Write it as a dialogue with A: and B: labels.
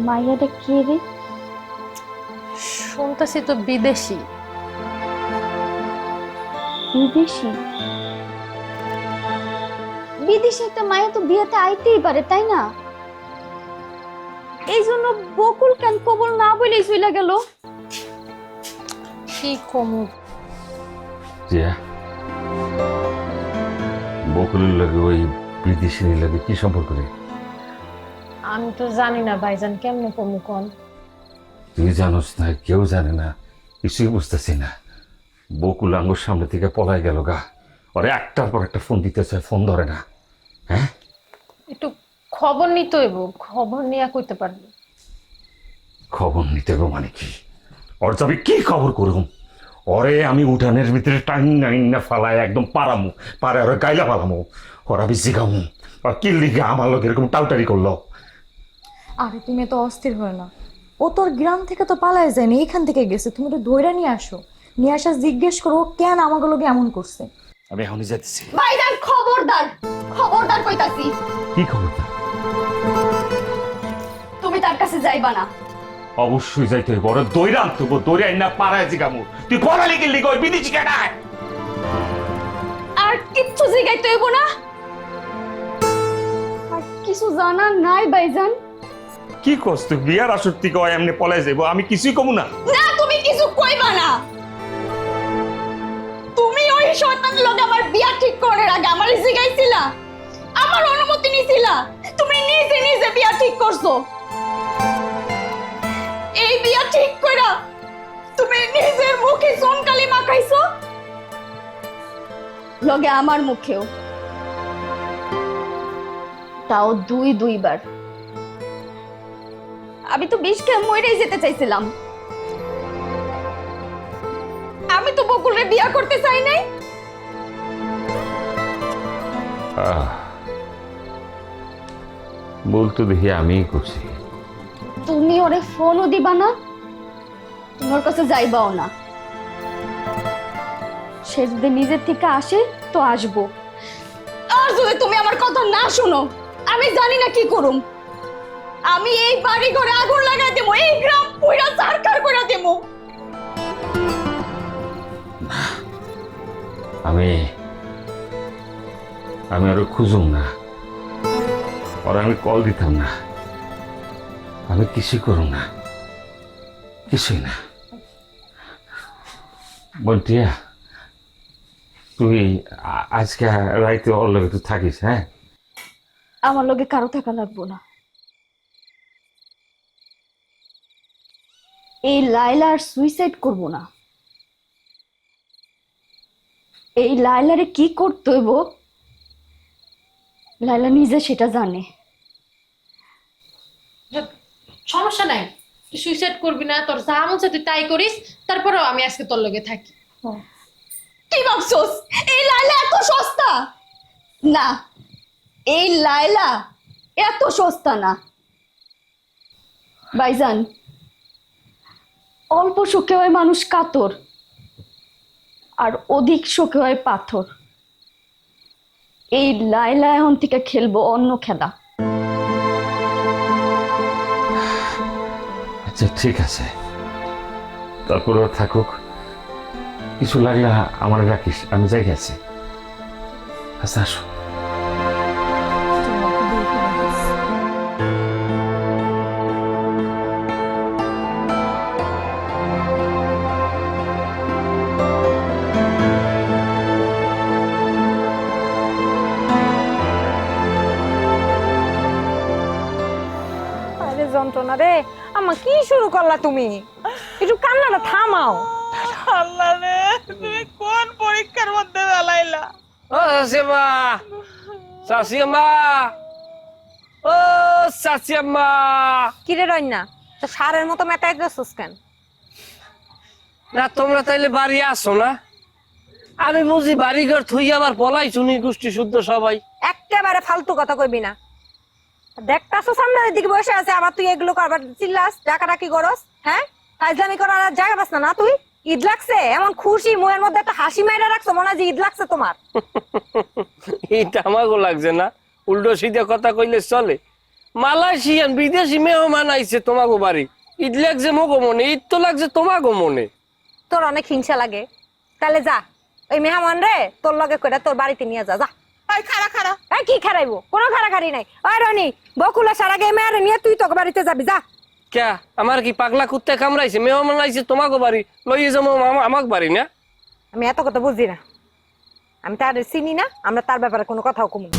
A: মাইয়াটা কে রে?
B: শুনতেছি তো বিদেশি।
A: বিদেশি? বিদেশি একটা মায়া তো বিয়েতে আইতেই পারে, তাই না? এই জন্য বকুল কেন কবল না বলেই চলে গেল?
B: কি কমু?
C: জিয়া, বকুলের লাগে ওই বিদেশির লাগে কি সম্পর্ক রে?
B: আমি তো জানি না ভাইজান, কেমনে কমু কোন?
C: তুই জানোস না, কেউ জানে না, কিছুই বুঝতেছি না। বকুল আঙ্গুর সামনে থেকে পলায় গেল গা। ওরে একটার পর একটা ফোন দিতে চায়, ফোন ধরে না। হ্যাঁ,
B: একটু খবর নিতে হইব, খবর নিয়ে কইতে পারবো।
C: খবর নিতে হবে মানে কি? ওর যাবি কি খবর করুম? ওরে আমি উঠানের ভিতরে টাইনা ফালায় একদম পারামু, পারে ওরে গাইলা পালামু, ওরা আমি জিগামু আর কি লিখে আমার লোক এরকম টাউটারি করলো।
D: আরে তুমি এত অস্থির হয়ে না। ও তোর গ্রাম থেকে তো পালায় যায়নি, এখান থেকে গেছে। তুমি তো ধইরা নিয়ে আসো, নিয়ে আসা জিজ্ঞেস করো ও কেন আমাগুলোকে এমন করছে।
C: আমি এখনই যাচ্ছি।
A: ভাইজান খবরদার, খবরদার কইতাছি।
C: কি খবর?
A: তুমি তার কাছে যাইবা না।
C: অবশ্যই যাইতে হইব, ওরা দইরা আনতে হইব, দইরা আইনা পাড়ায় জিগামু। তুই পড়ালি কি লিখ ওই বিদেশি কেনায়?
A: আর কিচ্ছু জিগাইতে হইব না। আর কিছু জানার নাই ভাইজান।
C: কি কস তুই? বিয়ার আসর থেকে এমনি পলায় যাইব, আমি কিছুই কমু না।
A: না, তুমি কিছু কইবা না। তুমি ওই শয়তানের লগে আমার বিয়া ঠিক করার আগে আমারে জিগাইছিলা, আমার অনুমতি নিছিলা। তুমি নিজে নিজে বিয়া ঠিক করছো। এই বিয়া ঠিক কইরা তুমি নিজের মুখে সোনকালি মাখাইছো, লগে আমার মুখেও, তাও দুইবার। আমি তো বিষ খেয়ে মরেই যেতে চাইছিলাম। আমি তো বকুলরে বিয়া করতে চাই নাই।
C: বলতো দেখি আমিই করছি।
A: তুমি ওরে ফোনও দিবা না, তোমার কাছে যাইবাও না। সে যদি নিজের থেকে আসে তো আসবো, আর যদি তুমি আমার কথা না শোনো, আমি জানি না কি করুম। আমি এই বাড়ি ঘরে আগুন লাগাই দেবো, এই গ্রাম পুরা সারকার করে দেবো।
C: আমি আরো খুঁজুম না, ওরা আমি কল দিতাম না, আমি কিছুই করুম না, কিছুই না। বলটিয়া, তুই আজকে রাইতে ওর লগে তুই থাকিস। হ্যাঁ,
A: আমার লগে কারো থাকা লাগবো না। এই লাইলা আর সুইসাইড করব না। এই লাইলারে কি করতে হইব লাইলা নিজে সেটা জানে।
B: সমস্যা নাই, তুই সুইসাইড করবি না, তোর যা মন চায় তুই তাই করিস, তারপরেও আমি আজকে তোর লগে থাকি।
A: কি ভাবছস এই লাইলা এত সস্তা? না, এই লাইলা এত সস্তা না ভাইজান। অল্প সুখে হয় মানুষ কাতর, আর অধিক সুখে হয় পাথর। এই লাইলা এখন থেকে খেলবো অন্য খেলা।
C: আচ্ছা ঠিক আছে, তারপরেও থাকুক। কিছু লাগলে আমার রাখিস, আমি যাই গেছি। আচ্ছা আসো।
E: আরে যন্ত্রণা রে, আমা কি শুরু করলা তুমি? একটু কান্নাটা থামাও।
F: আল্লাহ রে, তুমি কোন পরীক্ষার মধ্যে ফেলাইলা?
G: ও চাচিমা, চাচিমা, ও চাচিমা।
E: কিরে রইনা, তো সারের মতো মেটাই দিছস কেন?
G: না তোমরা তাইলে বাড়ি আসো না? আমি বুঝি বাড়িঘর থুই আবার পলাই শুনি গোষ্ঠী শুদ্ধ সবাই।
E: একেবারে ফালতু কথা কইবি না। দেখতাছো সামনে দিকে বসে আছে, আবার তুই এগুলো করবার চিল্লাস, ডাকাডাকি করস। হ্যাঁ, ফাজলামি করার আর জায়গা পাস না তুই? ঈদ লাগছে এমন খুশি মুখের মধ্যে একটা হাসি মাইরা রাখছো, মনে হয় যে ঈদ লাগছে তোমার।
G: এইটা আমাকেও লাগছে না, উল্টো সিধে কথা কইলে চলে। মালয়েশিয়ান বিদেশি মেহমান আইছে তোমাগো বাড়ি। ঈদ লাগছে মগো মনে, ঈদ তো লাগছে তোমাগো মনে।
E: তোর অনেক হিংসা লাগে, তাহলে যা ওই মেহমান রে তোর লগে কইরা তোর বাড়িতে নিয়ে যা যা।
F: ওই খারা খারা
E: এই কি খারাইবো, কোনো খারাখারি নাই। ওই রনি বকুলা সারা গে মেয়ারে নিয়ে তুই তোকে বাড়িতে যাবি যা।
G: ক্যা আমার কি পাগলা কুত্তে কামড়াইছে? মেহমান আইছে তোমাগো বাড়ি, লইয়ে যাবো আমাক বাড়ি না?
E: আমি এত কথা বুঝি না, আমি তার চিনি না, আমরা তার ব্যাপারে কোনো কথাও কমু না।